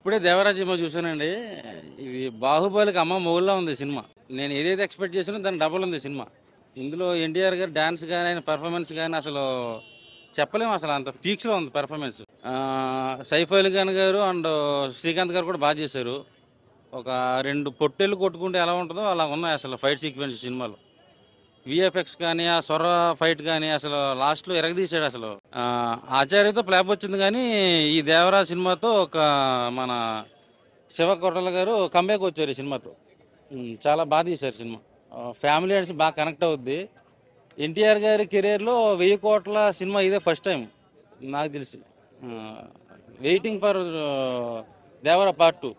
ఇప్పుడే దేవరాజ్ సినిమా చూసానండి. ఇది బాహుబలికి అమ్మ మొగుళ్ళ ఉంది సినిమా. నేను ఏదైతే ఎక్స్పెక్ట్ చేసానో దాని డబుల్ ఉంది సినిమా. ఇందులో ఎన్టీఆర్ గారు డాన్స్ కానీ ఆయన పెర్ఫార్మెన్స్ కానీ అసలు చెప్పలేము, అసలు అంత పీక్స్లో ఉంది పెర్ఫార్మెన్స్. సైఫ్ అలీ ఖాన్ గారు అండ్ శ్రీకాంత్ గారు కూడా బాగా చేశారు. ఒక రెండు పొట్టెళ్ళు కొట్టుకుంటే ఎలా ఉంటుందో అలా ఉన్నాయి అసలు ఫైట్ సీక్వెన్స్ సినిమాలో. విఎఫ్ఎక్స్ కానీ ఆ సొర ఫైట్ కానీ అసలు లాస్ట్లో ఎరగదీశాడు అసలు. ఆచార్యతో ప్లాప్ వచ్చింది కానీ ఈ దేవరా సినిమాతో ఒక మన శివ కొట్టల గారు కంబ్యాక్ వచ్చారు ఈ సినిమాతో. చాలా బాగా తీశారు సినిమా. ఫ్యామిలీ అండ్స్ బాగా కనెక్ట్ అవుద్ది. ఎన్టీఆర్ గారి కెరీర్లో 1000 కోట్ల సినిమా ఇదే ఫస్ట్ టైం నాకు తెలిసి. Waiting for Devara part 2.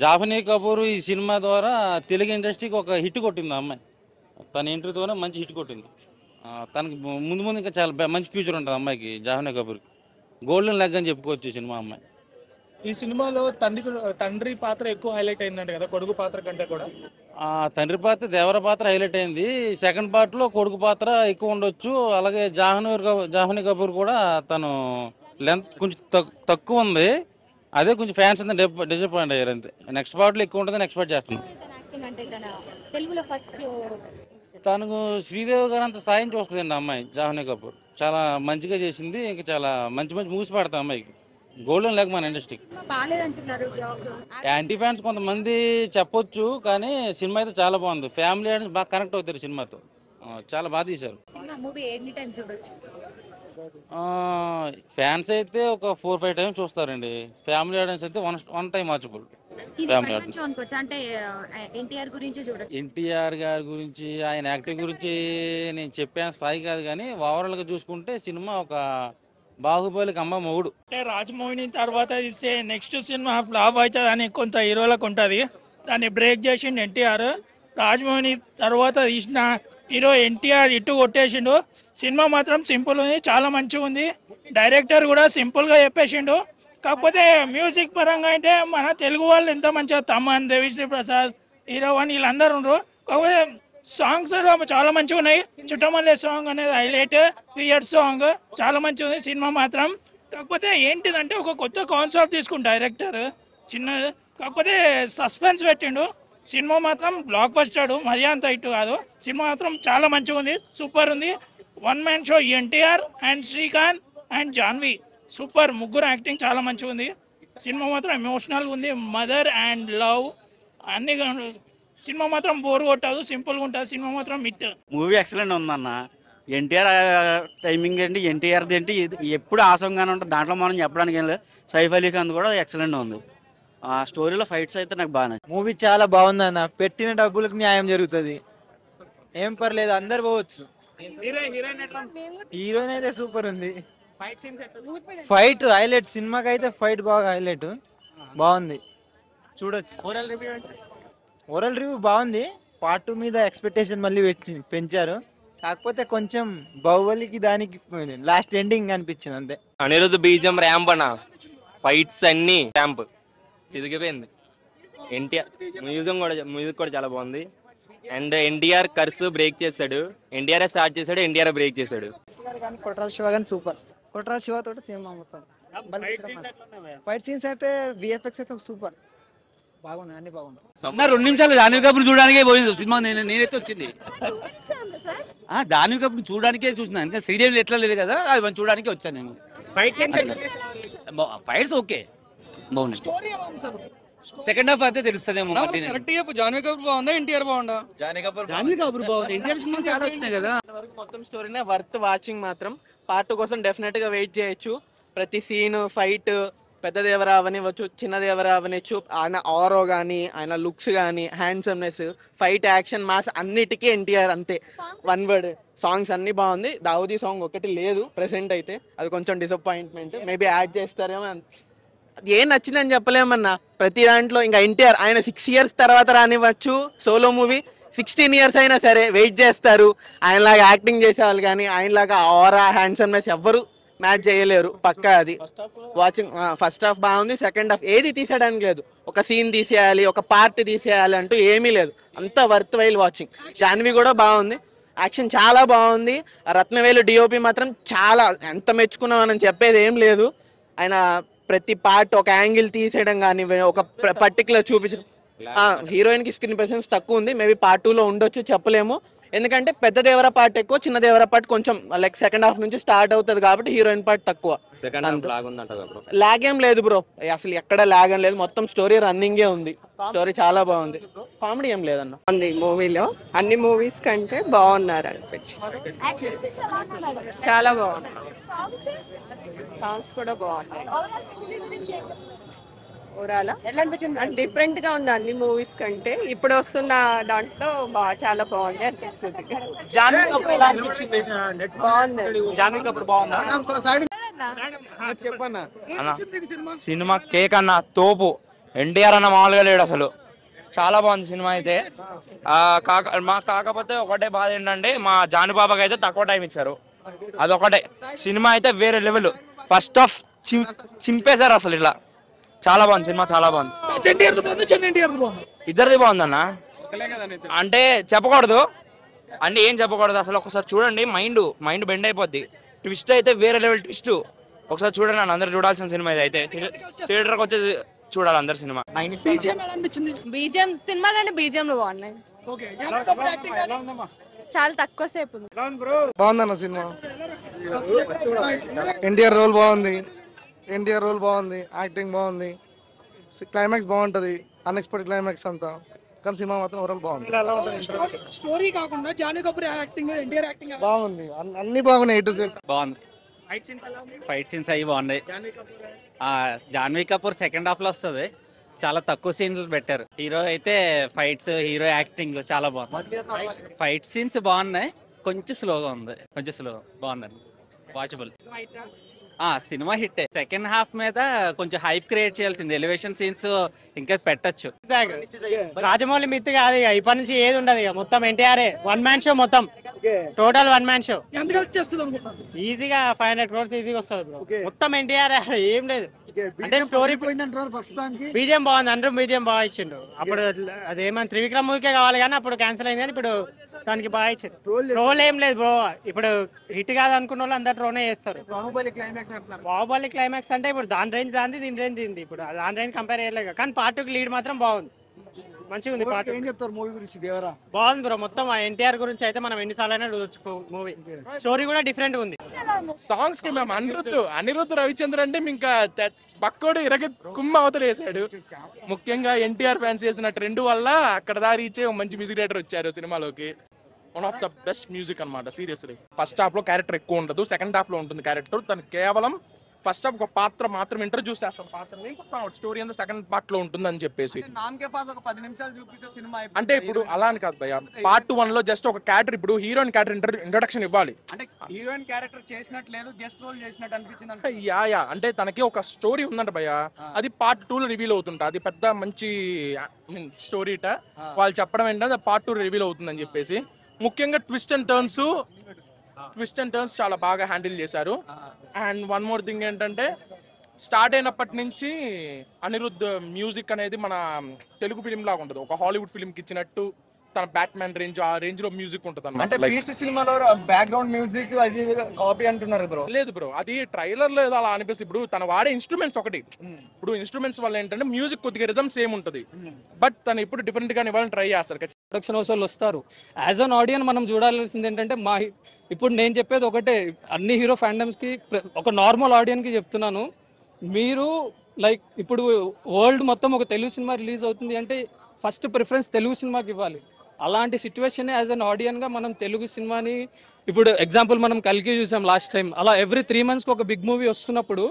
Janhvi Kapoor ఈ సినిమా ద్వారా తెలుగు ఇండస్ట్రీకి ఒక హిట్ కొట్టింది ఆ అమ్మాయి. తన ఎంట్రీతోనే మంచి హిట్ కొట్టింది. తనకి ముందు ముందు ఇంకా చాలా మంచి ఫ్యూచర్ ఉంటుంది అమ్మాయికి. జాహ్నవి కపూర్కి గోల్డెన్ లెగ్ అని చెప్పుకోవచ్చు ఈ సినిమా అమ్మాయి. ఈ సినిమాలో తండ్రి పాత్ర ఎక్కువ హైలైట్ అయిందంట కదా, కొడుకు పాత్ర కంటే కూడా. తండ్రి పాత్ర దేవర పాత్ర హైలైట్ అయింది. సెకండ్ పార్ట్లో కొడుకు పాత్ర ఎక్కువ ఉండొచ్చు. అలాగే జాహ్నవి కపూర్ కూడా తను లెంత్ కొంచెం తక్కువ ఉంది. అదే కొంచెం ఫ్యాన్స్ అంతా డిసప్పాయింట్ అయ్యారు అంతే. నెక్స్ట్ పార్ట్లో ఎక్కువ ఉంటుందని ఎక్స్పెక్ట్ చేస్తున్నాను. తనకు శ్రీదేవి గారు అంత సాయం చూస్తుందండి అమ్మాయి. జాహ్నవి కపూర్ చాలా మంచిగా చేసింది. ఇంకా చాలా మంచి మంచి మూవ్స్ పడతాయి అమ్మాయికి. గోల్డెన్ లెగ్ మన ఇండస్ట్రీకి. యాంటీ ఫ్యాన్స్ కొంతమంది చెప్పొచ్చు, కానీ సినిమా అయితే చాలా బాగుంది. ఫ్యామిలీ ఆడియన్స్ బాగా కనెక్ట్ అవుతారు సినిమాతో. చాలా బాగా తీశారు. ఫ్యాన్స్ అయితే ఒక 4-5 టైమ్స్ చూస్తారండి. ఫ్యామిలీ ఆడియన్స్ అయితే one time watchable. Family NTR గారి గురించి ఆయన యాక్టింగ్ గురించి నేను చెప్పే స్థాయి కాదు, కానీ ఓవరాల్గా చూసుకుంటే సినిమా ఒక బాహుబలికి అమ్మ మొగుడు. అంటే రాజమౌళి తర్వాత ఇస్తే నెక్స్ట్ సినిమా ఫ్లాప్ అవుతుంది అని కొంత హీరోలకు ఉంటుంది. దాన్ని బ్రేక్ చేసిండు ఎన్టీఆర్. రాజమౌళి తర్వాత తీసిన హీరో ఎన్టీఆర్ ఇటు కొట్టేసిండు. సినిమా మాత్రం సింపుల్ ఉంది, చాలా మంచిగా ఉంది. డైరెక్టర్ కూడా సింపుల్గా చెప్పేసిండు. కాకపోతే మ్యూజిక్ పరంగా అయితే మన తెలుగు వాళ్ళు ఎంత మంచిగా తమన్, దేవిశ్రీ ప్రసాద్, హీరో అని వీళ్ళందరూ ఉండరు. కాకపోతే సాంగ్స్ చాలా మంచిగా ఉన్నాయి. చుట్టమల్లె సాంగ్ అనేది హైలైట్. 3 ఇయర్స్ సాంగ్ చాలా మంచిగా ఉంది సినిమా మాత్రం. కాకపోతే ఏంటిదంటే ఒక కొత్త కాన్సెప్ట్ తీసుకుంది డైరెక్టర్ చిన్న. కాకపోతే సస్పెన్స్ పెట్టిండు. సినిమా మాత్రం బ్లాక్ బస్టర్, మరీ అంత హిట్ కాదు. సినిమా మాత్రం చాలా మంచిగా ఉంది, సూపర్ ఉంది. One man show NTR and Srikanth and Janhvi super. ముగ్గురు యాక్టింగ్ చాలా మంచిగా ఉంది. సినిమా మాత్రం ఎమోషనల్గా ఉంది. మదర్ అండ్ లవ్ అన్ని. సినిమా మాత్రం బోర్ కొట్టదు, సింపుల్గా ఉంటుంది. సినిమా మాత్రం హిట్. మూవీ ఎక్సలెంట్ ఉందన్న. ఎన్టీఆర్ టైమింగ్ ఏంటి, ఎన్టీఆర్ది ఏంటి, ఎప్పుడు ఆసంగానే ఉంటుంది. దాంట్లో మనం చెప్పడానికి ఏం లేదు. సైఫ్ అలీ ఖాన్ కూడా ఎక్సలెంట్ ఉంది. ఆ స్టోరీలో ఫైట్స్ అయితే నాకు బాగా నచ్చింది. మూవీ చాలా బాగుంది అన్న. పెట్టిన డబ్బులకు న్యాయం జరుగుతుంది. ఏం పర్లేదు, అందరు పోవచ్చు. హీరోయిన్ అయితే సూపర్ ఉంది. Fight highlight. సినిమాకి అయితే ఫైట్ బాగా హైలైట్. బాగుంది, చూడొచ్చు. ఓవరాల్ రివ్యూ బాగుంది. పార్ట్ 2 మీద ఎక్స్పెక్టేషన్ మళ్ళీ పెంచారు. కాకపోతే కొంచెం బాహుబలికి దానికి లాస్ట్ ఎండింగ్ అనిపించింది అంతే. అనిరుద్ధ్ బీజం ర్యాంప్ అన్న. ఫైట్స్ అన్ని ర్యాంప్ చిదిగిపోయింది. ఎన్టీఆర్ మ్యూజిక్ కూడా చాలా బాగుంది. అండ్ ఎన్టీఆర్ కర్స్ బ్రేక్ చేశాడు. ఎన్టీఆర్ స్టార్ట్ చేశాడు, ఎన్టీఆర్ బ్రేక్ చేశాడు. కొట్రాల శివ కానీ సూపర్. కొట్రాల శివ తోటి సినిమా మొత్తం ఫైట్ సీన్స్ అయితే విఎఫ్ఎక్స్ అయితే సూపర్ బాగున్నాయి, అన్ని బాగున్నాయి. 2 నిమిషాలు జాహ్నవి కపూర్ చూడడానికే పోయింది సినిమా. నేనైతే వచ్చింది జాహ్నవి కపూర్ చూడడానికే చూస్తున్నాను. ఇంకా శ్రీదేవి ఎట్లా లేదు కదా, అది మనం చూడడానికి వచ్చాను నేను. ఫైట్స్ ఓకే బాగున్నాయి. సెకండ్ హాఫ్ అయితే తెలుస్తుందేమో. జాహ్నవి కపూర్ బాగుందా, ఎన్టీఆర్ బాగుందా? జాహ్నవి కపూర్ బాగుంది. ఎన్టీఆర్ సినిమా చాలా వచ్చినాయి కదా. మొత్తం స్టోరీనే వర్త్ వాచింగ్. మాత్రం పార్ట్ 2 కోసం డెఫినెట్ గా వెయిట్ చేయొచ్చు. ప్రతి సీన్ ఫైట్ పెద్ద దేవరా అవనివ్వచ్చు, చిన్న దేవరా అవనిచ్చు, ఆయన ఆరో కానీ, ఆయన లుక్స్ కానీ, హ్యాండ్సమ్నెస్, ఫైట్, యాక్షన్, మాస్ అన్నిటికీ ఎన్టీఆర్ అంతే. One word. సాంగ్స్ అన్ని బాగుంది. దావుదీ సాంగ్ ఒకటి లేదు ప్రెసెంట్ అయితే, అది కొంచెం డిసప్పాయింట్మెంట్. మేబీ యాడ్ చేస్తారేమో. ఏం నచ్చిందని చెప్పలేమన్నా. ప్రతి దాంట్లో ఇంకా ఎన్టీఆర్ ఆయన 6 ఇయర్స్ తర్వాత రానివ్వచ్చు సోలో మూవీ. 16 ఇయర్స్ అయినా సరే వెయిట్ చేస్తారు. ఆయనలాగా యాక్టింగ్ చేసేవాళ్ళు కానీ ఆయనలాగా ఆరా, హ్యాండ్సమ్నెస్ ఎవ్వరు మ్యాచ్ చేయలేరు పక్కా. అది వాచింగ్. ఫస్ట్ హాఫ్ బాగుంది. సెకండ్ హాఫ్ ఏది తీసేయడానికి లేదు. ఒక సీన్ తీసేయాలి, ఒక పార్ట్ తీసేయాలి అంటూ ఏమీ లేదు. అంతా వర్త్ వైల్ వాచింగ్. జాన్వి కూడా బాగుంది, యాక్షన్ చాలా బాగుంది. రత్నవేలు డిఓపి మాత్రం చాలా ఎంత మెచ్చుకున్నామని చెప్పేది ఏం లేదు. ఆయన ప్రతి పార్ట్ ఒక యాంగిల్ తీసేయడం కానీ ఒక పర్టికులర్ చూపించడం. హీరోయిన్కి స్క్రీన్ ప్రెసెన్స్ తక్కువ ఉంది, మేబీ పార్ట్ 2లో ఉండొచ్చు, చెప్పలేము. ఎందుకంటే పెద్ద దేవర పార్ట్ ఎక్కువ, చిన్న దేవర పార్ట్ కొంచెం లైక్ సెకండ్ హాఫ్ నుంచి స్టార్ట్ అవుతుంది కాబట్టి హీరోయిన్ పార్ట్ తక్కువ. లాగ్ ఏం లేదు బ్రో, అసలు ఎక్కడ లాగ్ ఏం లేదు, మొత్తం స్టోరీ రన్నింగే ఉంది. స్టోరీ చాలా బాగుంది, కామెడీ ఏం లేదన్న. మూవీలో అన్ని మూవీస్ కంటే బాగున్నారు అనిపించి, చాలా బాగుంది. సాంగ్స్ కూడా బాగున్నాయి. డిఫరెంట్ గా ఉంది అన్ని మూవీస్ కంటే. ఇప్పుడు వస్తున్న దాంట్లో చాలా బాగుంది అనిపిస్తుంది. సినిమా కేక్ అన్న తోపు. ఎన్టీఆర్ అన్న మామూలుగా లేడు అసలు, చాలా బాగుంది సినిమా అయితే. కాకపోతే ఒకటే బాధ ఏంటంటే మా జానుబాబాకి అయితే తక్కువ టైం ఇచ్చారు, అదొకటే. సినిమా అయితే వేరే లెవెల్, ఫస్ట్ హాఫ్ చింపేశారు అసలు. ఇలా చాలా బాగుంది సినిమా, చాలా బాగుంది. ఇద్దరిది బాగుంది అన్న, అంటే చెప్పకూడదు అంటే ఏం చెప్పకూడదు అసలు. ఒకసారి చూడండి, మైండ్ బెండ్ అయిపోద్ది. ట్విస్ట్ అయితే వేరే లెవెల్ ట్విస్ట్, ఒకసారి చూడండి అన్న. అందరు చూడాల్సిన సినిమా ఇది అయితే, థియేటర్కి వచ్చి చూడాలి అందరు సినిమా. బీజిఎం సినిమా కంటే బీజిఎం బాగున్నాయి, చాలా తక్కువ సేపు ఉంది. బాగుందన్న సినిమా. ఎన్టీఆర్ రోల్ బాగుంది, యాక్టింగ్ బాగుంది, క్లైమాక్స్ బాగుంటది, అన్ఎక్స్పెక్టెడ్ క్లైమాక్స్ అంతా. కానీ సినిమా మాత్రం ఓవరాల్ బాగుంది. స్టోరీ కాకుండా జాన్వీ కపూర్ యాక్టింగ్, ఎన్టీఆర్ యాక్టింగ్ బాగుంది, అన్ని బాగున్నాయి. బాగుంది, ఫైట్ సీన్స్ అవి బాగున్నాయి. జాన్వీ కపూర్ సెకండ్ హాఫ్ లో వస్తుంది, చాలా తక్కువ సీన్లు పెట్టారు. హీరో అయితే ఫైట్స్, హీరో యాక్టింగ్ చాలా బాగుంది. ఫైట్ సీన్స్ బాగున్నాయి, కొంచెం స్లోగా ఉంది, బాగుందండి, watchable. Cinema hit. Second half మీద కొంచెం హైప్ క్రియేట్ చేయాల్సింది, ఎలివేషన్ సీన్స్ ఇంకా పెట్టచ్చు. రాజమౌళి మిత్ కాదు ఇక, ఇప్పటి నుంచి ఏది ఉండదు ఇక, మొత్తం ఎన్టీఆర్ వన్ మ్యాన్ షో, మొత్తం టోటల్ వన్ మ్యాన్ షో. ఈజీగా 500 crores ఈజీగా వస్తుంది బ్రో, మొత్తం ఎన్టీఆర్, ఏం లేదు. అంటే స్టోరీ బీజిఎం బాగుంది, అందరూ బీజిఎం బాగా ఇచ్చిండు. అప్పుడు అదేమన్నా త్రివిక్రమ్ మూవీకే కావాలి కానీ అప్పుడు క్యాన్సిల్ అయింది, కానీ ఇప్పుడు దానికి బాగా ఇచ్చిండు. రోల్ ఏం లేదు బ్రో, ఇప్పుడు హిట్ కాదు అనుకున్న వాళ్ళు అందరు రోనే చేస్తారు. బాహుబలి క్లైమాక్స్ అంటే ఇప్పుడు దాని రేంజ్ దాంది, దీని రేంజ్ దీంది, ఇప్పుడు దాని రేంజ్ కంపేర్ చేయలేదు. కానీ పార్ట్ 2కి లీడ్ మాత్రం బాగుంది, మంచిగా ఉంది. పార్ట్ ఏం చెప్తారు మూవీ గురించి? దేవరా బాగుంది బ్రో, మొత్తం ఎన్టీఆర్ గురించి అయితే మనం ఎన్నిసార్లు అయినా చూడొచ్చు. మూవీ స్టోరీ కూడా డిఫరెంట్ ఉంది. సాంగ్స్ కి మేము అనిరుద్ధ్ రవిచంద్ర అంటే ఇంకా పక్కోడు కుమ్మ అవతల వేసాడు. ముఖ్యంగా ఎన్టీఆర్ ఫ్యాన్స్ చేసిన ట్రెండ్ వల్ల అక్కడ దారి ఇచ్చే మంచి మ్యూజిక్ డైరెక్టర్ వచ్చారు సినిమాలోకి. One of the best music అనమాట సీరియస్లీ. ఫస్ట్ హాఫ్ లో క్యారెక్టర్ ఎక్కువ ఉండదు, సెకండ్ హాఫ్ లో ఉంటుంది క్యారెక్టర్. తను కేవలం ఫస్ట్ హాఫ్ ఒక పాత్ర మాత్రం ఇంట్రడ్యూస్ చేస్తాం, పాత్రని స్టోరీ అంతా సెకండ్ పార్ట్ లో ఉంటుంది అని చెప్పేసి. అంటే ఇప్పుడు అలా అని కాదు భయ్య, పార్ట్ 1 లో జస్ట్ ఒక క్యారెక్టర్, ఇప్పుడు హీరోయిన్ క్యారెక్టర్ ఇంట్రొడక్షన్ ఇవ్వాలి. అంటే హీరోయిన్ క్యారెక్టర్ చేసినట్లేదు, గెస్ట్ రోల్ చేసినట్టు అనిపించింది. యా అంటే తనకి ఒక స్టోరీ ఉందంట భయ్య, అది పార్ట్ 2 లో రివీల్ అవుతుంటా. అది పెద్ద మంచి స్టోరీ వాళ్ళు చెప్పడం ఏంటంటే పార్ట్ 2 రివీల్ అవుతుందని చెప్పేసి. ముఖ్యంగా ట్విస్ట్ అండ్ టర్న్స్ చాలా బాగా హ్యాండిల్ చేశారు. అండ్ వన్ మోర్ థింగ్ ఏంటంటే, స్టార్ట్ అయినప్పటి నుంచి అనిరుద్ధ్ మ్యూజిక్ అనేది మన తెలుగు ఫిలిం లాగా ఉంటుంది, ఒక హాలీవుడ్ ఫిలింకి ఇచ్చినట్టు తన బ్యాట్మ్యాన్ రేంజ్, ఆ రేంజ్ లో మ్యూజిక్ ఉంటుంది అన్నమాట. సినిమాలో బ్యాక్గ్రౌండ్ మ్యూజిక్ అది కాపీ అంటున్నారు బ్రో. లేదు బ్రో, అది ట్రైలర్ లో ఏదో అలా అనిపిస్తుంది. ఇప్పుడు తన వాడే ఇన్స్ట్రుమెంట్స్ ఒకటి, ఇప్పుడు ఇన్స్ట్రుమెంట్స్ వల్ల ఏంటంటే మ్యూజిక్ కొద్దిగా రిథమ్ సేమ్ ఉంటుంది, బట్ తను ఇప్పుడు డిఫరెంట్ గా ఇవ్వాలని ట్రై చేస్తారు. ప్రొడక్షన్ హౌస్ వాళ్ళు వస్తారు, యాజ్ అన్ ఆడియన్స్ మనం చూడాల్సింది ఏంటంటే, ఇప్పుడు నేను చెప్పేది ఒకటే, అన్ని హీరో ఫ్యాండమ్స్కి ఒక నార్మల్ ఆడియన్కి చెప్తున్నాను. మీరు లైక్ ఇప్పుడు వరల్డ్ మొత్తం ఒక తెలుగు సినిమా రిలీజ్ అవుతుంది అంటే ఫస్ట్ ప్రిఫరెన్స్ తెలుగు సినిమాకి ఇవ్వాలి. అలాంటి సిచ్యువేషన్ యాజ్ అన్ ఆడియన్గా మనం తెలుగు సినిమాని, ఇప్పుడు ఎగ్జాంపుల్ మనం కల్కి చూసాం లాస్ట్ టైం, అలా ఎవ్రీ 3 monthsకి ఒక బిగ్ మూవీ వస్తున్నప్పుడు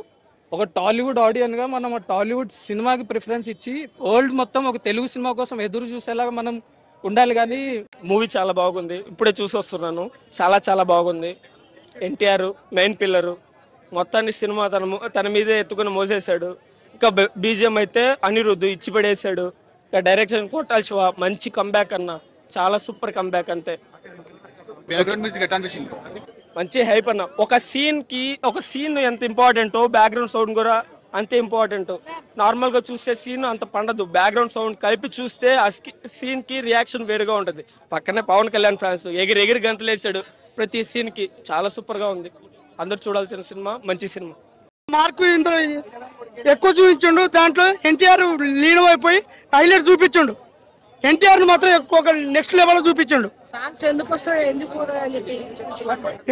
ఒక టాలీవుడ్ ఆడియన్గా మనం ఆ టాలీవుడ్ సినిమాకి ప్రిఫరెన్స్ ఇచ్చి వరల్డ్ మొత్తం ఒక తెలుగు సినిమా కోసం ఎదురు చూసేలాగా మనం ఉండాలి. కానీ మూవీ చాలా బాగుంది, ఇప్పుడే చూసి వస్తున్నాను, చాలా బాగుంది. ఎన్టీఆర్ మెయిన్ పిల్లరు, మొత్తాన్ని సినిమా తన మీదే ఎత్తుకుని మోసేశాడు. ఇంకా బీజిఎం అయితే అనిరుద్ధ్ ఇచ్చి పడేశాడు. ఇంకా డైరెక్షన్ కొట్టాలి శివ, మంచి కంబ్యాక్ అన్న, చాలా సూపర్ కంబ్యాక్. అంతే మంచి హైప్ అన్న. ఒక సీన్ ఎంత ఇంపార్టెంటో బ్యాక్గ్రౌండ్ సౌండ్ కూడా అంతే ఇంపార్టెంట్. నార్మల్గా చూస్తే సీన్ అంత పండదు, బ్యాక్గ్రౌండ్ సౌండ్ కలిపి చూస్తే ఆ సీన్కి రియాక్షన్ వేరుగా ఉంటుంది. పక్కనే పవన్ కళ్యాణ్ ఫ్యాన్స్ ఎగిరి గంతులేసాడు ప్రతి సీన్కి, చాలా సూపర్గా ఉంది. అందరు చూడాల్సిన సినిమా, మంచి సినిమా. మార్కు ఇంత ఎక్కువ చూపించండు. దాంట్లో ఎన్టీఆర్ లీనమైపోయి హైలైట్ చూపించండు. ఎన్టీఆర్ మాత్రం ఒక నెక్స్ట్ లెవెల్ చూపించండు.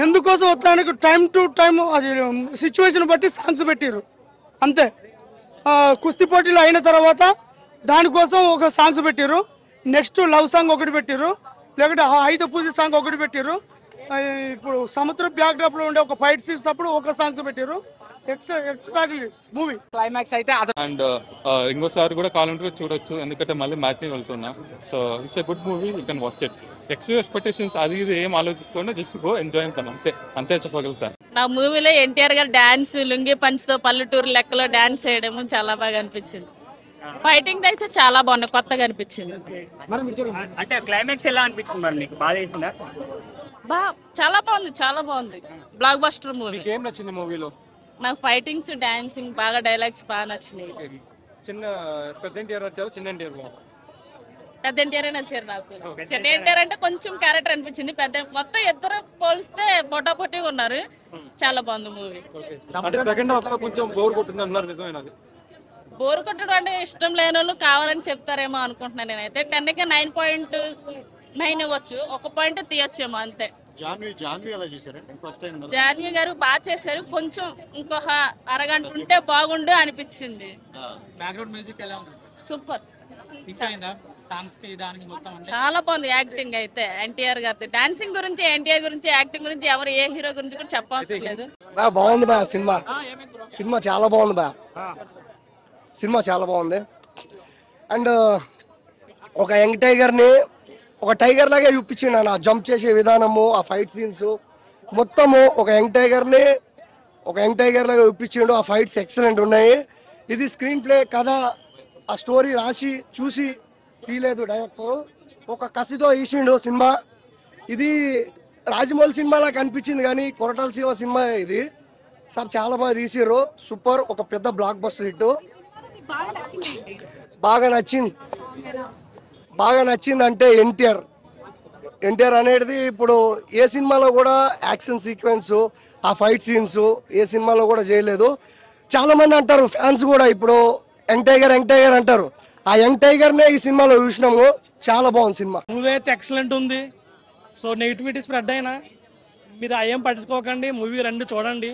ఎందుకోసం వస్తానికి టైం టు టైం అది సిచ్యువేషన్ బట్టి సాంగ్స్ పెట్టారు అంతే. కుస్తీ పోటీలు అయిన తర్వాత దానికోసం ఒక సాంగ్స్ పెట్టారు. నెక్స్ట్ లవ్ సాంగ్ ఒకటి పెట్టారు, లేకపోతే ఆయుధ పూజ సాంగ్ ఒకటి పెట్టారు. ఇప్పుడు సముద్ర బ్యాక్ డ్రాప్ లో ఉండే ఒక ఫైట్ సీన్స్ అప్పుడు ఒక సాంగ్స్ పెట్టారు. ఎక్స్ట్రా మూవీ క్లైమాక్స్ అయితే అండ్ ఇంకోసారి కూడా కావాలంటే చూడొచ్చు, ఎందుకంటే మళ్ళీ మ్యాట్ని వెళ్తున్నా. So it's a good movie, you can watch it. Expectations అది ఇది ఏం ఆలోచించుకోండి, జస్ట్ గో ఎంజాయ్ అంటాను అంతే చెప్పగలుగుతాను. నా మూవీలో ఎన్టీఆర్ గారు డాన్స్ లుంగి పంచ్తో పల్లెటూరు లెక్కలో డాన్స్ చేయడం చాలా బాగా అనిపించింది. ఫైటింగ్ అయితే చాలా బాగుంది, కొత్తగా అనిపించింది. అంటే క్లైమాక్స్ ఎలా అనిపించింది మరి మీకు? బాగా చేసిందా? చాలా బాగుంది, చాలా బాగుంది. Block buster movie. ఏం నచ్చింది మూవీలో? నాకు ఫైటింగ్స్, డాన్సింగ్, బాగా డైలాగ్స్ బాగా నచ్చినాయి. చిన్న పెద్ద ఎన్టీఆర్ వచ్చారు, చిన్న ఎన్టీఆర్ పెద్ద ఎన్టీఆర్ నచ్చారు నాకు. చిన్న ఎన్టీఆర్ అంటే కొంచెం క్యారెక్టర్ అనిపించింది. పెద్ద మొత్తం ఇద్దరు పోలిస్తే పోటాపోటీగా ఉన్నారు. చాలా బాగుంది మూవీ. సెకండ్ హాఫ్ లో కొంచెం బోర్ కొట్టింది అన్నారు, నిజమేనా? బోర్ కొట్టడం అంటే ఇష్టం లేని వాళ్ళు కావాలని చెప్తారేమో అనుకుంటున్నాను నేనైతే. 10కి 9.9 ఇవ్వచ్చు, ఒక పాయింట్ తీయొచ్చేమో అంతే. జాన్వీ గారు బాగా చేశారు. కొంచెం ఇంకొక అరగంట ఉంటే బాగుండు అనిపించింది. బ్యాక్గ్రౌండ్ మ్యూజిక్ ఎలా ఉంది? సూపర్, సాంగ్స్ కి దానికి మొత్తం చాలా బాగుంది. యాక్టింగ్ అయితే ఎన్టీఆర్ గారి డాన్సింగ్ గురించి, ఎన్టీఆర్ గురించి, యాక్టింగ్ గురించి ఎవరు ఏ హీరో గురించి కూడా చెప్పాల్సి లేదు. బాగుంది బా సినిమా. సినిమా చాలా బాగుంది బా. సినిమా చాలా బాగుంది. అండ్ ఒక యంగ్ టైగర్ని ఒక టైగర్ లాగే చూపించిండు. ఆ జంప్ చేసే విధానము, ఆ ఫైట్ సీన్స్ మొత్తము ఒక యంగ్ టైగర్ లాగా చూపించిండు. ఆ ఫైట్స్ ఎక్సలెంట్ ఉన్నాయి. ఇది స్క్రీన్ ప్లే కథ, ఆ స్టోరీ రాసి చూసి తీయలేదు డైరెక్టర్, ఒక కసితో తీసిండు సినిమా. ఇది రాజమౌళి సినిమాలా కనిపించింది కానీ కొరటాల శివ సినిమా ఇది. సార్ చాలా బాగా తీసారు, సూపర్. ఒక పెద్ద బ్లాక్ బస్టర్ హిట్. బాగా నచ్చింది అంటే ఎన్టీఆర్ అనేది ఇప్పుడు ఏ సినిమాలో కూడా యాక్షన్ సీక్వెన్స్, ఆ ఫైట్ సీన్స్ ఏ సినిమాలో కూడా చేయలేదు. చాలా మంది అంటారు ఫ్యాన్స్ కూడా, ఇప్పుడు యంగ్ టైగర్ అంటారు. ఆ యంగ్ టైగర్నే ఈ సినిమాలో చూసినాము. చాలా బాగుంది సినిమా. మూవీ అయితే ఎక్సలెంట్ ఉంది. సో నెగిటివిటీ స్ప్రెడ్ అయినా మీరు అయ్యేం పట్టించుకోకండి, మూవీ రండి చూడండి.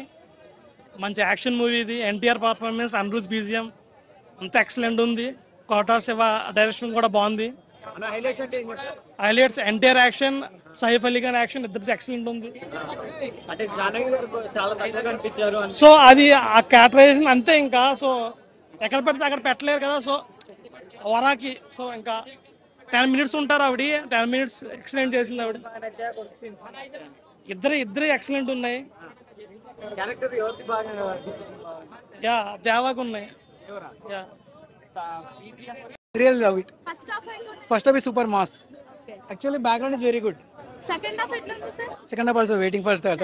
మంచి యాక్షన్ మూవీ ఇది. ఎన్టీఆర్ పర్ఫార్మెన్స్, అనిరుద్ బీజిఎం అంతా ఎక్సలెంట్ ఉంది. కోటా శివ డైరెక్షన్ కూడా బాగుంది. Highlights NTR action, Saif Ali Khan action ఇద్దరిది ఎక్సలెంట్ ఉంది. సో అది ఆ క్యారెక్టరైజేషన్ అంతే. ఇంకా సో ఎక్కడ పెడితే అక్కడ పెట్టలేరు కదా. సో వరాకి సో ఇంకా 10 minutes ఉంటారు ఆవిడ. 10 minutes ఎక్సలెంట్ చేసింది ఆవిడ. ఇద్దరు ఎక్సలెంట్ ఉన్నాయి. యా దేవాకు ఉన్నాయి. Yeah Really love it. First half is super mass. Actually, background is very good. Second half also waiting for third.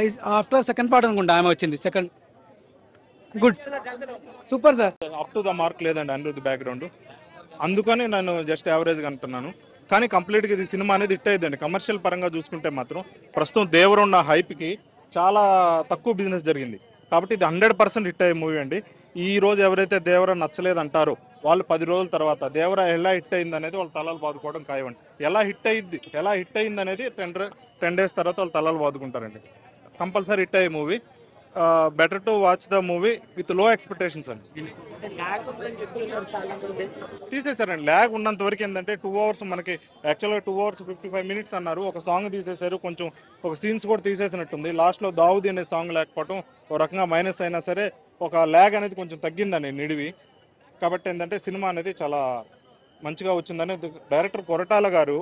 Is after second part అనుకుంటా ఆమె వచ్చింది. Second good, super sir. Up to the mark లేదండి Anirudh background, అందుకని నేను just యావరేజ్గా అంటున్నాను. కానీ కంప్లీట్గా ఇది సినిమా అనేది హిట్ అయ్యిందండి. కమర్షియల్ పరంగా చూసుకుంటే మాత్రం ప్రస్తుతం దేవర ఉన్న హైప్కి చాలా తక్కువ బిజినెస్ జరిగింది. కాబట్టి ఇది 100% హిట్ అయ్యే మూవీ అండి. ఈ రోజు ఎవరైతే దేవర నచ్చలేదు అంటారో వాళ్ళు 10 రోజుల తర్వాత దేవర ఎలా హిట్ అయింది అనేది వాళ్ళ తలలు బాదుకోవడం ఖాయమండి. ఎలా హిట్ అయింది అనేది 10 days తర్వాత వాళ్ళు తలలు బాదుకుంటారండి. కంపల్సరీ హిట్ అయ్యే movie. Better to watch the movie with లో ఎక్స్పెక్టేషన్స్ అండి. తీసేశారండి. ల్యాగ్ ఉన్నంత వరకు ఏంటంటే 2 hours మనకి యాక్చువల్గా 2 hours 55 minutes అన్నారు. ఒక సాంగ్ తీసేశారు, కొంచెం ఒక సీన్స్ కూడా తీసేసినట్టుంది. లాస్ట్లో దావుది అనే సాంగ్ లేకపోవడం ఒక రకంగా మైనస్ అయినా సరే ఒక ల్యాగ్ అనేది కొంచెం తగ్గిందండి నిడివి. కాబట్టి ఏంటంటే సినిమా అనేది చాలా మంచిగా వచ్చిందని డైరెక్టర్ కొరటాల గారు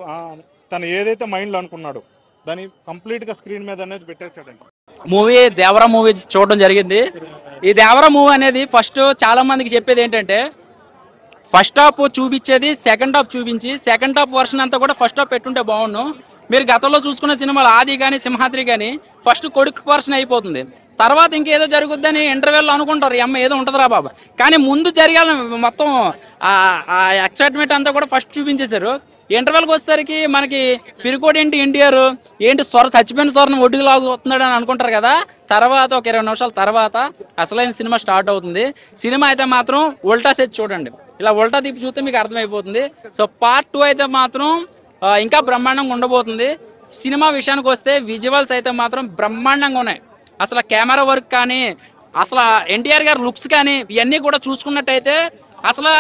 తను ఏదైతే మైండ్లో అనుకున్నాడో దాన్ని కంప్లీట్గా స్క్రీన్ మీద అనేది పెట్టేశాడండి. మూవీ దేవర మూవీ చూడడం జరిగింది. ఈ దేవర మూవీ అనేది ఫస్ట్ చాలా మందికి చెప్పేది ఏంటంటే ఫస్ట్ హాఫ్ చూపించేది సెకండ్ హాఫ్ చూపించి సెకండ్ హాఫ్ వర్షన్ అంతా కూడా ఫస్ట్ హాఫ్ పెట్టుంటే బాగుండు. మీరు గతంలో చూసుకున్న సినిమాలు ఆది కానీ సింహాద్రి కానీ ఫస్ట్ కొడుకు వర్షన్ అయిపోతుంది, తర్వాత ఇంకేదో జరుగుద్దని ఇంటర్వెల్లో అనుకుంటారు, అమ్మ ఏదో ఉంటుందిరా బాబా. కానీ ముందు జరగాలి మొత్తం ఆ ఎక్సైట్మెంట్ అంతా కూడా ఫస్ట్ చూపించేశారు. ఇంటర్వెల్కి వచ్చేసరికి మనకి పిరికోడు ఏంటి ఎన్టీఆర్ ఏంటి చచ్చిపోయిన స్వరం ఒడ్డుకు లాగుతున్నాడు అని అనుకుంటారు కదా. తర్వాత ఒక 20 నిమిషాల తర్వాత అసలైన సినిమా స్టార్ట్ అవుతుంది. సినిమా అయితే మాత్రం ఉల్టా సెట్ చూడండి, ఇలా ఉల్టా తిప్పి చూస్తే మీకు అర్థమైపోతుంది. సో పార్ట్ 2 అయితే మాత్రం ఇంకా బ్రహ్మాండంగా ఉండబోతుంది. సినిమా విషయానికి వస్తే విజువల్స్ అయితే మాత్రం బ్రహ్మాండంగా ఉన్నాయి. అసలు కెమెరా వర్క్ కానీ, అసలు ఎన్టీఆర్ గారి లుక్స్ కానీ ఇవన్నీ కూడా చూసుకున్నట్టయితే అసలు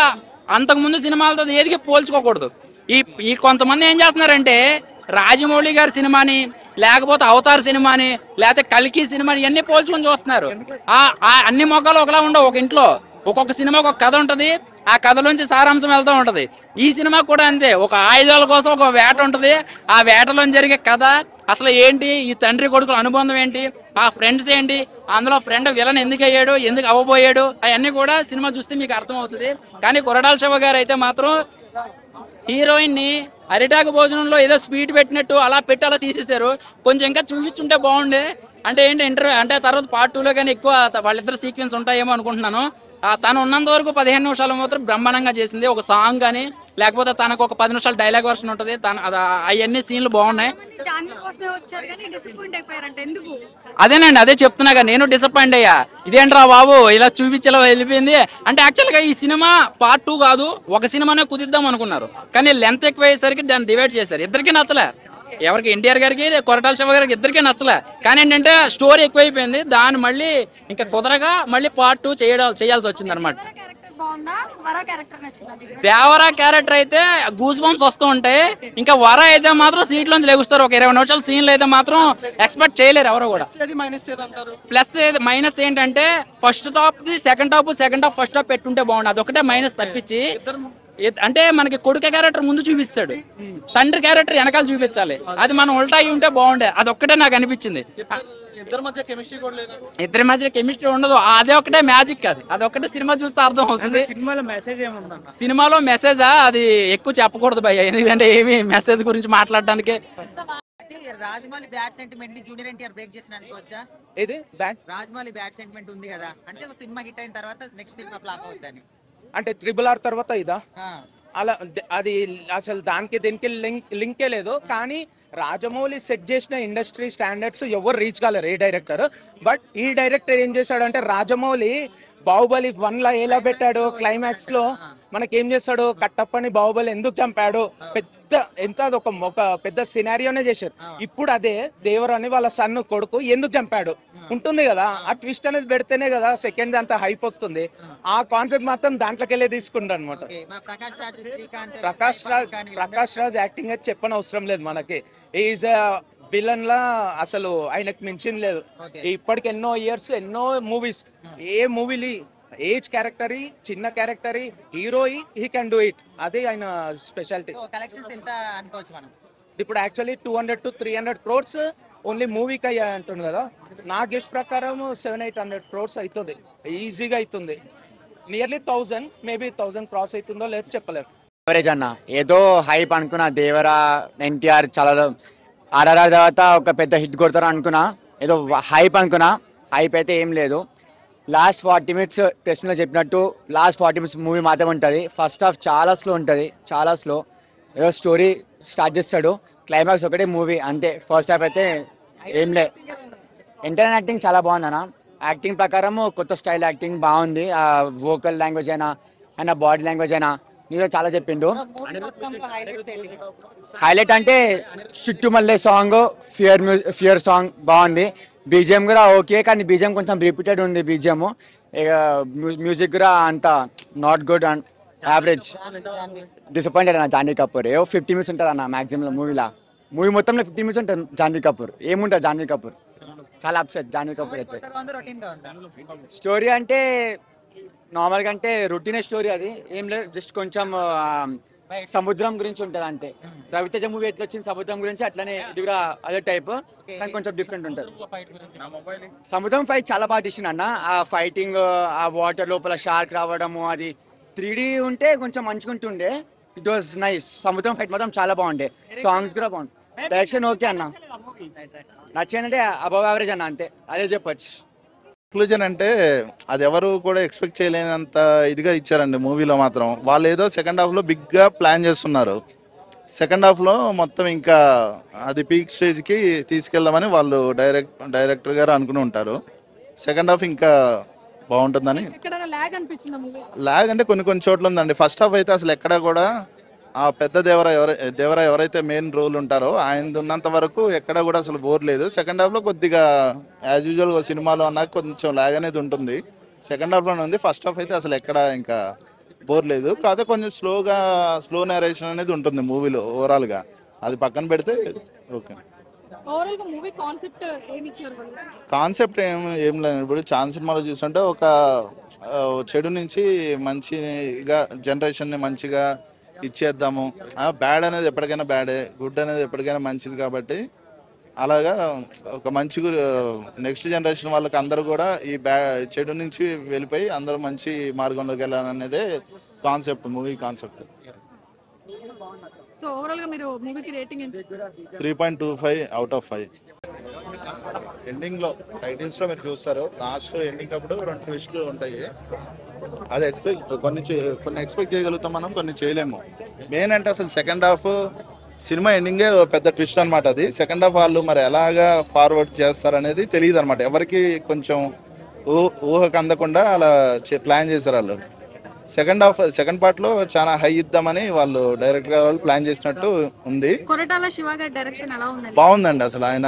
అంతకుముందు సినిమాలతో ఏదికి పోల్చుకోకూడదు. ఈ కొంతమంది ఏం చేస్తున్నారంటే రాజమౌళి గారి సినిమాని, లేకపోతే అవతార్ సినిమాని, లేకపోతే కల్కి సినిమాని ఇవన్నీ పోల్చుకొని చూస్తున్నారు. అన్ని మొక్కలు ఒకలా ఉండవు. ఒక ఇంట్లో ఒక్కొక్క సినిమాకి ఒక కథ ఉంటుంది, ఆ కథలోంచి సారాంశం వెళ్తూ ఉంటుంది. ఈ సినిమా కూడా అంతే, ఒక ఆయుధాల కోసం ఒక వేట ఉంటుంది, ఆ వేటలో జరిగే కథ అసలు ఏంటి, ఈ తండ్రి కొడుకుల అనుబంధం ఏంటి, ఆ ఫ్రెండ్స్ ఏంటి, అందులో ఫ్రెండ్ విలన్ ఎందుకు అయ్యాడు, ఎందుకు అవ్వబోయాడు, అవన్నీ కూడా సినిమా చూస్తే మీకు అర్థమవుతుంది. కానీ కొరటాల శివ గారు అయితే మాత్రం హీరోయిన్ ని అరిటాకు భోజనంలో ఏదో స్వీట్ పెట్టినట్టు అలా పెట్టి అలా తీసేశారు. కొంచెం ఇంకా చూపించుంటే బాగుండే. అంటే ఏంటి ఇంటర్వ్యూ అంటే తర్వాత పార్ట్ 2లో కానీ ఎక్కువ వాళ్ళిద్దరు సీక్వెన్స్ ఉంటాయేమో అనుకుంటున్నాను. తను ఉన్నంత వరకు 15 నిమిషాలు మాత్రం బ్రహ్మాండంగా చేసింది. ఒక సాంగ్ కానీ, లేకపోతే తనకు ఒక 10 నిమిషాలు డైలాగ్ వర్షన్ ఉంటుంది. అవన్నీ సీన్లు బాగున్నాయి. అదేనండి, అదే చెప్తున్నాగా, నేను డిసప్పాయింట్ అయ్యా. ఇదేంట్రా బాబు ఇలా చూపించేలా వెళ్ళిపోయింది అంటే. యాక్చువల్గా ఈ సినిమా పార్ట్ 2 కాదు, ఒక సినిమానే కుదిద్దాం అనుకున్నారు. కానీ లెంత్ ఎక్కువ అయ్యేసరికి దాన్ని డివైడ్ చేశారు. ఇద్దరికీ నచ్చలే, ఎవరికి ఎన్టీఆర్ గారికి కొరటాల శివ గారికి ఇద్దరికీ నచ్చలే. కానీ ఏంటంటే స్టోరీ ఎక్కువైపోయింది, దాన్ని మళ్ళీ ఇంకా కుదరగా మళ్ళీ పార్ట్ 2 చేయాల్సి వచ్చింది అనమాట. దేవరా క్యారెక్టర్ అయితే గూస్ బంప్స్ వస్తూ ఉంటాయి. ఇంకా వర అయితే మాత్రం సీట్ లోంచి లెగుస్తారు. ఒక 20 నిమిషాల సీన్లు అయితే మాత్రం ఎక్స్పెక్ట్ చేయలేరు ఎవరు కూడా. ప్లస్ మైనస్ ఏంటంటే first half second half first half పెట్టుంటే బాగుండు, అదొకటే మైనస్ తప్పించి. అంటే మనకి కొడుకు క్యారెక్టర్ ముందు చూపిస్తాడు, తండ్రి క్యారెక్టర్ వెనకాల చూపించాలి. అది మనం ఉల్టా అయి ఉంటే బాగుండే, అదొక్కటే నాకు అనిపించింది. ఇద్దరి మధ్య కెమిస్ట్రీ ఉండదు, అదే ఒకటే మ్యాజిక్. అదొక్కటే సినిమా చూస్తే అర్థం అవుతుంది. సినిమాలో మెసేజా అది ఎక్కువ చెప్పకూడదు భయ్య, ఎందుకంటే ఏమి మెసేజ్ గురించి మాట్లాడడానికి. రాజమౌళి బ్యాడ్ సెంటిమెంట్ ని జూనియర్ ఎన్టీఆర్ బ్రేక్ చేసిన అనుకోవచ్చా? ఇది బ్యాడ్ రాజమౌళి బ్యాడ్ సెంటిమెంట్ ఉంది కదా, అంటే ఒక సినిమా హిట్ అయిన తర్వాత నెక్స్ట్ సినిమా ఫ్లాప్ అవుతుందని. అంటే RRR తర్వాత ఇదా అలా అది అసలు దానికి దీనికి లింకే లేదు. కానీ రాజమౌళి సెట్ చేసిన ఇండస్ట్రీ స్టాండర్డ్స్ ఎవరు రీచ్ కాలేరు, ఏ డైరెక్టర్. బట్ ఈ డైరెక్టర్ ఏం చేశాడంటే బాహుబలి 1 ఎలా పెట్టాడు, క్లైమాక్స్ లో మనకేం చేస్తాడు, కట్టప్పని బాహుబలి ఎందుకు చంపాడు, ఒక పెద్ద సినారియోనే చేశారు. ఇప్పుడు అదే దేవరాని వాళ్ళ సన్ను కొడుకు ఎందుకు చంపాడు ఉంటుంది కదా, ఆ ట్విస్ట్ అనేది పెడితేనే కదా సెకండ్ అంతా హైప్ వస్తుంది. ఆ కాన్సెప్ట్ మాత్రం దాంట్లోకి వెళ్ళే తీసుకుంటాడు అనమాట. ప్రకాష్ రాజ్ యాక్టింగ్ అయితే చెప్పని అవసరం లేదు మనకి. ఈజ్ విలన్ లా అసలు ఆయనకు మించింది లేదు. ఇప్పటికి ఎన్నో ఇయర్స్ ఎన్నో మూవీస్, ఏ మూవీలు ఏజ్ క్యారెక్టర్, చిన్న character, hero he can do it, అదే ఆయన స్పెషాలిటీ. ఇప్పుడు యాక్చువల్లీ 200 to 300 crores ఓన్లీ మూవీకి అయ్యా అంటుంది కదా. నా గెస్ట్ ప్రకారం 700-800 crores అవుతుంది, ఈజీగా అవుతుంది. నియర్లీ 1000, మేబీ 1000 క్రాస్ అవుతుందో లేదో చెప్పలేరు. ఎవరేజ్ అన్న ఏదో హైప్ అనుకున్నా, దేవరా ఎన్టీఆర్ చాలా RRR తర్వాత ఒక పెద్ద హిట్ కొడతారు అనుకున్నా, ఏదో హైప్ అనుకున్నా. హైప్ అయితే ఏం లేదు. లాస్ట్ 40 minutes టెస్ట్లో చెప్పినట్టు లాస్ట్ 40 minutes మూవీ మాత్రమే ఉంటుంది. ఫస్ట్ హాఫ్ చాలా స్లో ఉంటుంది, చాలా స్లో. ఏదో స్టోరీ స్టార్ట్ చేస్తాడు, క్లైమాక్స్ ఒకటే మూవీ అంతే. ఫస్ట్ హాఫ్ అయితే ఏం లే. ఎంటర్టైన్ యాక్టింగ్ చాలా బాగుంది అన్న. యాక్టింగ్ ప్రకారం కొత్త స్టైల్ యాక్టింగ్ బాగుంది. ఆ వోకల్ లాంగ్వేజ్ అయినా ఆయన బాడీ లాంగ్వేజ్ అయినా నీలో చాలా చెప్పిండు. హైలైట్ అంటే చుట్టుమల్లే సాంగ్, ఫియర్ సాంగ్ బాగుంది. బీజిఎం కూడా ఓకే, కానీ బీజిఎం కొంచెం రిపీటెడ్ ఉంది. బీజిఎం ఇక మ్యూజిక్ కూడా అంత not good and average. Disappointed అన్న జాన్వీ కపూర్. 50 minutes ఉంటుంది అన్న మ్యాక్సిమం మూవీలో. మూవీ మొత్తంలో 50 minutes ఉంటుంది జాన్వీ కపూర్. ఏముంటుంది జాన్వీ కపూర్, చాలా అప్సెట్ జాన్వీ కపూర్ అయితే. స్టోరీ అంటే నార్మల్గా అంటే రొటీనే స్టోరీ, అది ఏం లేదు. జస్ట్ కొంచెం సముద్రం గురించి ఉంటుంది అంతే. రవితేజ మూవీ ఎట్లా వచ్చింది సముద్రం గురించి, అట్లనే ఇది కూడా అదే టైప్, కానీ కొంచెం డిఫరెంట్ ఉంటుంది. సముద్రం ఫైట్ చాలా బాగా తీసిండు అన్న. ఆ ఫైటింగ్, ఆ వాటర్ లోపల షార్క్ రావడము, అది 3D ఉంటే కొంచెం మంచిగా ఉంటుండే. It was nice. సముద్రం ఫైట్ మాత్రం చాలా బాగుండే. సాంగ్స్ కూడా బాగుంది. డైరెక్షన్ ఓకే అన్న. నచ్చిందంటే అబవ్ యావరేజ్ అన్న, అంతే, అదే చెప్పొచ్చు. కంక్లూజన్ అంటే అది ఎవరు కూడా ఎక్స్పెక్ట్ చేయలేనంత ఇదిగా ఇచ్చారండి మూవీలో మాత్రం. వాళ్ళు ఏదో సెకండ్ హాఫ్లో బిగ్గా ప్లాన్ చేస్తున్నారు, సెకండ్ హాఫ్లో మొత్తం ఇంకా అది పీక్ స్టేజ్కి తీసుకెళ్దామని వాళ్ళు డైరెక్టర్ గారు అనుకుని ఉంటారు. సెకండ్ హాఫ్ ఇంకా బాగుంటుందని. లాగ్ అనిపించింది మూవీ? లాగ్ అంటే కొన్ని చోట్ల ఉందండి. ఫస్ట్ హాఫ్ అయితే అసలు ఎక్కడ కూడా ఆ పెద్ద దేవరా ఎవరైతే మెయిన్ రోల్ ఉంటారో ఆయన ఉన్నంత వరకు ఎక్కడ కూడా అసలు బోర్ లేదు. సెకండ్ హాఫ్లో కొద్దిగా యాజ్ యూజువల్ సినిమాలో అన్నా కొంచెం లాగ్ అనేది ఉంటుంది. సెకండ్ హాఫ్లోనే ఉంది. ఫస్ట్ హాఫ్ అయితే అసలు ఎక్కడ ఇంకా బోర్ లేదు. కాకపోతే కొంచెం స్లో నేరేషన్ అనేది ఉంటుంది మూవీలో ఓవరాల్గా. అది పక్కన పెడితే ఓకే. ఓవరాల్ గా మూవీ కాన్సెప్ట్ ఏమి ఇచ్చారు వాళ్ళు? కాన్సెప్ట్ ఏం లేదు. ఇప్పుడు చాలా సినిమాలో చూస్తుంటే ఒక చెడు నుంచి మంచిగా జనరేషన్ని మంచిగా ఇచ్చేద్దాము. బ్యాడ్ అనేది ఎప్పటికైనా బ్యాడే, గుడ్ అనేది ఎప్పటికైనా మంచిది. కాబట్టి అలాగా ఒక మంచి నెక్స్ట్ జనరేషన్ వాళ్ళకి అందరూ కూడా ఈ చెడు నుంచి వెళ్ళిపోయి అందరూ మంచి మార్గంలోకి వెళ్ళాలనేదే concept, movie concept. So overall గా మీరు మూవీకి రేటింగ్ ఎంత ఇస్తారు? 3.25 అవుట్ ఆఫ్ 5. ఎండింగ్లో టైటిల్స్లో మీరు చూస్తారు, లాస్ట్ ఎండింగ్ అప్పుడు 2 ట్విస్టులు ఉంటాయి. అది కొన్ని ఎక్స్పెక్ట్ చేయగలుగుతాం మనం, కొన్ని చేయలేము. మెయిన్ అంటే అసలు సెకండ్ హాఫ్ సినిమా ఎండింగే పెద్ద ట్విస్ట్ అనమాట. అది సెకండ్ హాఫ్ వాళ్ళు మరి ఎలాగా ఫార్వర్డ్ చేస్తారనేది తెలియదు అనమాట. ఎవరికి కొంచెం ఊహకు అందకుండా అలా ప్లాన్ చేశారు వాళ్ళు. సెకండ్ పార్ట్లో చాలా హై ఇద్దామని వాళ్ళు డైరెక్టర్ గారు వాళ్ళు ప్లాన్ చేసినట్టు ఉంది. కొరటాల శివ గారి డైరెక్షన్ ఎలా ఉంది? బాగుందండి. అసలు ఆయన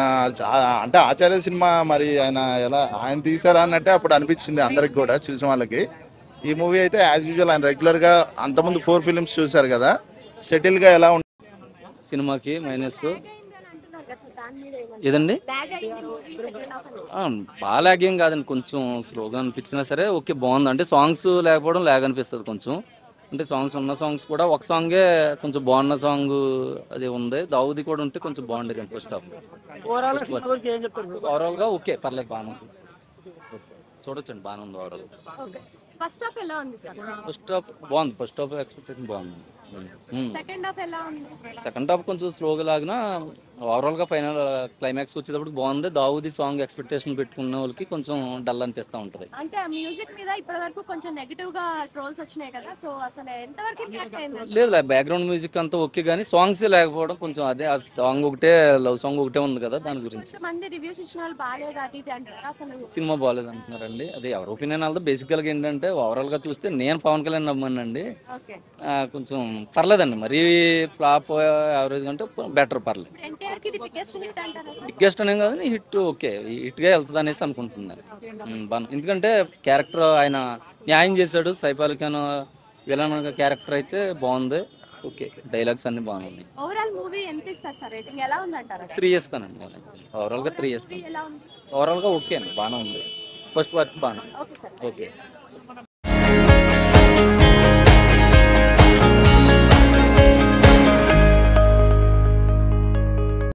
అంటే ఆచార్య సినిమా మరి ఆయన తీసారా అన్నట్టే అప్పుడు అనిపించింది అందరికి కూడా, చూసిన వాళ్ళకి. ఈ మూవీ అయితే యాజ్ యూజువల్ ఆయన రెగ్యులర్గా అంతకుముందు 4 ఫిలిమ్స్ చూశారు కదా, సెటిల్గా ఎలా ఉంటుంది సినిమాకి మైనస్ ఏదండి? బాగా లాగ్ ఏం కాదండి, కొంచెం స్లోగా అనిపించినా సరే ఓకే బాగుంది. అంటే సాంగ్స్ లేకపోవడం లాగ్ అనిపిస్తుంది కొంచెం. అంటే సాంగ్స్ ఉన్న సాంగ్స్ కూడా ఒక సాంగే కొంచెం బాగున్న సాంగ్ అది ఉంది. దావుది కూడా ఉంటే కొంచెం బాగుండేది ఫస్ట్ హాఫ్. ఓవరాల్గా ఓకే పర్లేదు, బాగానే ఉంది, చూడొచ్చండి, బాగానే ఉంది ఓవరాల్. ఫస్ట్ హాఫ్ ఎలా ఉంది సార్? ఫస్ట్ హాఫ్ బాగుంది, ఫస్ట్ హాఫ్ ఎక్స్పెక్టేషన్ బాగుంది. సెకండ్ హాఫ్ ఎలా ఉంది? సెకండ్ హాఫ్ కొంచెం స్లోగా లాగినా ఓవరాల్గా ఫైనల్ క్లైమాక్స్ వచ్చేటప్పుడు బాగుంది. దావుది సాంగ్ ఎక్స్పెక్టేషన్ పెట్టుకున్న వాళ్ళకి కొంచెం డల్ అనిపిస్తూ ఉంటుంది. అంటే ఆ మ్యూజిక్ మీద ఇప్పటి వరకు కొంచెం నెగటివ్ గా ట్రోల్స్ వచ్చినాయి కదా, సో అసలు ఎంతవరకు ఇంపాక్ట్ అయింది? లేదు, బ్యాక్గ్రౌండ్ మ్యూజిక్ అంతా ఓకే కానీ సాంగ్స్ లేకపోవడం కొంచెం, అదే ఆ సాంగ్ ఒకటే, లవ్ సాంగ్ ఒకటే ఉంది కదా, దాని గురించి కొంతమంది రివ్యూస్ ఇచ్చిన వాళ్ళు బాగాలేదు అది ఇది అంటారు. అసలు సినిమా బాగాలేదు అంటున్నారండి. అది ఎవరి ఒపీనియన్ వాళ్ళతో. బేసికల్గా ఏంటంటే ఓవరాల్గా చూస్తే నేను పవన్ కళ్యాణ్ నమ్మానండి. కొంచెం పర్లేదండి, మరీ ఫ్లాప్ యావరేజ్ అంటే బెటర్, పర్లేదు. ఎన్టీఆర్ కి ఇది బిగ్గెస్ట్ హిట్ అంటారు? బిగ్గెస్ట్ అనేం కాదు, హిట్ ఓకే, హిట్గా వెళ్తుంది అనేసి అనుకుంటున్నాను. ఎందుకంటే క్యారెక్టర్ ఆయన న్యాయం చేశాడు. సైఫ్ అలీ ఖాన్ విలన్ క్యారెక్టర్ అయితే బాగుంది, ఓకే, డైలాగ్స్ అన్ని బాగున్నాయి. ఓవరాల్ మూవీ ఎంత ఇస్తారు సార్ రేటింగ్? ఎలా ఉంది అంటారు? 3 ఇస్తానండి, ఓవరాల్గా 3 ఇస్తాను. ఓవరాల్గా ఓకే అండి, బాగానే ఉంది. ఫస్ట్ వర్క్ బాగానే, ఓకే.